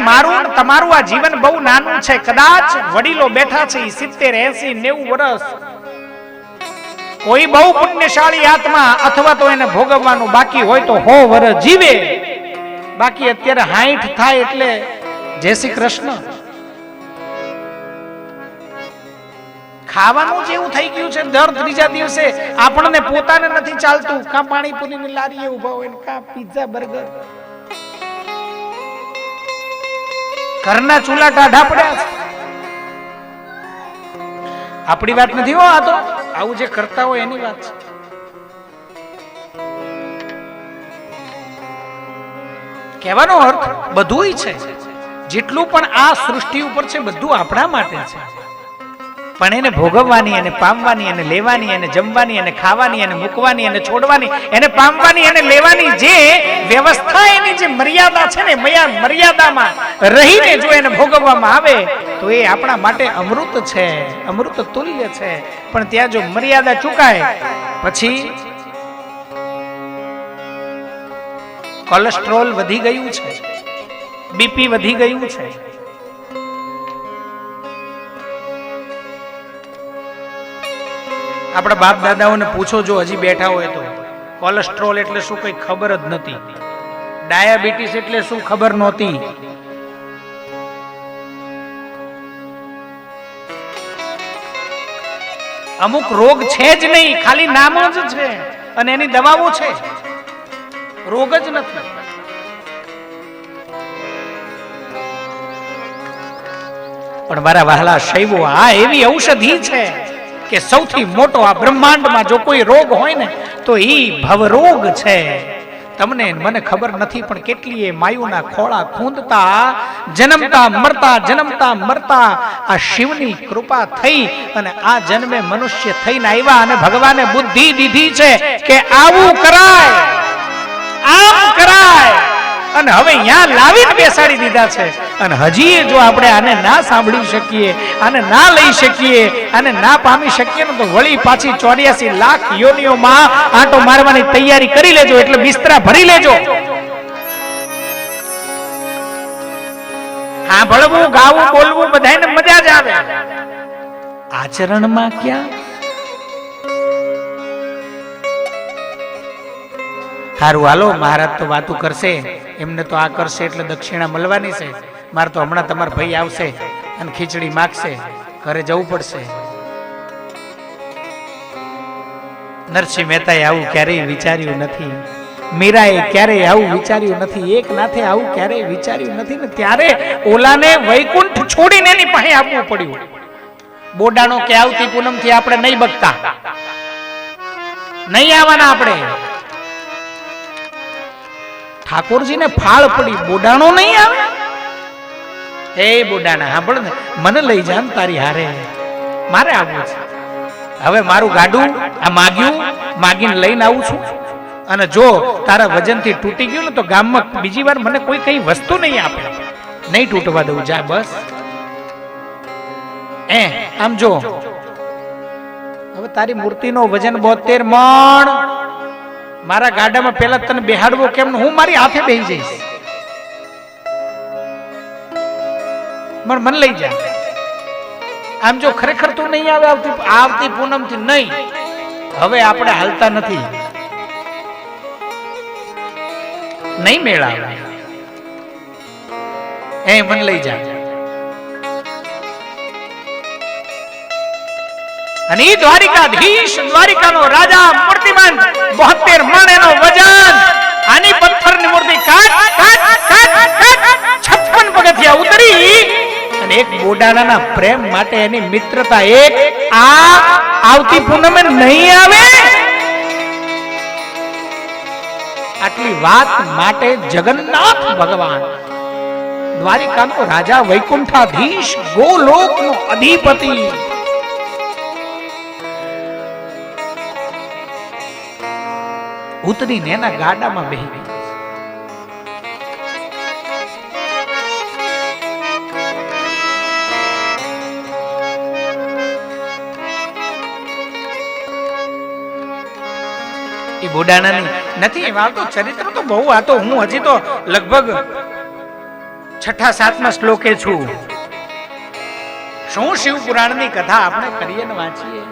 મારું તમારું આ જીવન બહુ નાનું છે. કદાચ વડીલો બેઠા છે 70, 80, 90 વર્ષ. કોઈ બહુ પુણ્યશાળી આત્મા અથવા તો એને ભોગવવાનું બાકી હોય તો 100 વર્ષ જીવે. બાકી અત્યારે 60 થાય એટલે જય શ્રી કૃષ્ણ. ખાવાનું જ એવું થઈ ગયું છે. દર ત્રીજા દિવસે આપણને પોતાને નથી ચાલતું. કા પાણીપુરીની લારીએ ઉભા હોય ને કા પિઝા બર્ગર. ઘરના ચૂલા ટાઢા પડ્યા છે. આપણી વાત નથી હો, આ તો આવું જે કરતા હોય એની વાત છે. કહેવાનો અર્થ બધું છે. જેટલું પણ આ સૃષ્ટિ ઉપર છે બધું આપણા માટે છે. પણ એને ભોગવવાની, એને પામવાની, એને લેવાની, એને જમવાની, એને ખાવાની, એને મૂકવાની, એને છોડવાની, એને પામવાની, એને લેવાની જે વ્યવસ્થા, એની જે મર્યાદા છે ને, મર્યાદામાં રહીને જો એને ભોગવવામાં આવે તો એ આપણા માટે અમૃત છે, અમૃત તુલ્ય છે. પણ ત્યાં જો મર્યાદા ચૂકાય પછી કોલેસ્ટ્રોલ વધી ગયું છે, બીપી વધી ગયું છે. આપણા બાપ દાદાઓને પૂછો જો હજી બેઠા હોય તો, કોલેસ્ટ્રોલ એટલે શું કઈ ખબર જ નથી. ડાયાબિટીસ એટલે શું ખબર નહોતી. અમુક રોગ છે જ નહીં, ખાલી નામ જ છે અને એની દવાઓ છે, રોગ જ નથી. પણ મારા વહાલા શૈવો, આ એવી ઔષધિ છે કે સૌથી મોટો આ બ્રહ્માંડમાં જો કોઈ રોગ હોય ને તો ઈ ભવરોગ છે. તમને મને ખબર નથી પણ કેટલીય માયુના ખોળા ખૂંદતા જન્મતા મરતા, જન્મતા મરતા આ શિવની કૃપા થઈ અને આ જન્મે મનુષ્ય થઈને આવ્યા અને ભગવાને બુદ્ધિ દીધી છે કે આવું કરાય, આમ કરાય. અને હવે અહીંયા લાવીને બેસાડી દીધા છે. અને હજી જો આપણે આને ના સાંભળી શકીએ, આને ના લઈ શકીએ, આને ના પામી શકીએ ને તો વળી પાછી 84 લાખ યોનિઓમાં આંટો મારવાની તૈયારી કરી લેજો. એટલે બિસ્તરા ભરી લેજો. હા, ભળવું, ગાવું, બોલવું બધાને મજા જ આવે. આચરણમાં ક્યાં? હારું હાલો, મહારાજ તો વાતું કરશે, એમને તો આ કરશે એટલે દક્ષિણા મળવાની છે. મારે તો હમણાં તમારા ભાઈ આવશે અને ખીચડી માગશે, ઘરે જવું પડશે. નરસિંહ મહેતાએ આવું ક્યારેય વિચાર્યું નથી, મીરાએ ક્યારેય આવું વિચાર્યું નથી, એકનાથે આવું ક્યારેય વિચાર્યું નથી ને ત્યારે ઓલાને વૈકુંઠ છોડીને એની પાસે આપવું પડ્યું. બોડાણો કે આવતી પૂનમથી આપણે નહીં બગતા, નહીં આવવાના આપણે. ઠાકોરજીને ફાળ પડી, બોડાણો નહીં આવે. એ બોડાણા સાંભળ ને, મને લઈ જા ને તારી હારે, મારે આવવું છે. હવે મારું ગાડું આ માગ્યું, માગીને લઈને આવું છું. અને જો તારા વજનથી તૂટી ગયું ને તો ગામમાં બીજી વાર મને કોઈ કઈ વસ્તુ નહીં આપે, નહીં તૂટવા દઉં. જા બસ. આમ જો, હવે તારી મૂર્તિનો વજન 72 મણ. મારા ગાડામાં પેલા તને બેહાડવો કેમ? હું મારી હાથે બેહી જઈશ. મને લઈ જા. આમ જો ખરેખર તું નહીં આવે આવતી પૂનમ થી નહીં, હવે આપણે હાલતા નથી, નહીં મેળાવે. મને લઈ જા. અને ઈ દ્વારિકાધીશ, દ્વારિકાનો રાજા, મૂર્તિમાન, 72 મણ એનો વજન. આની પથ્થરની મૂર્તિ કાટ કાટ કાટ કાટ 56 પગથિયા ઉતરી અને એક બોડાણાના પ્રેમ માટે એની મિત્રતા એક આ આવતી પૂનમે નહીં આવે. આટલી વાત માટે જગન્નાથ ભગવાન, દ્વારિકાનો રાજા, વૈકુંઠાધીશ, ગોલોકનો અધિપતિ, ઉતરીને એના ગાડામાં બેહી ગઈ. એ બોડાણાની નથી વાત તો ચરિત્ર તો બહુ. આ તો હું હજી તો લગભગ 36 છઠ્ઠા સાતમા શ્લોકે છું. શું શિવ પુરાણની કથા આપણે કરીએ ને વાંચીએ.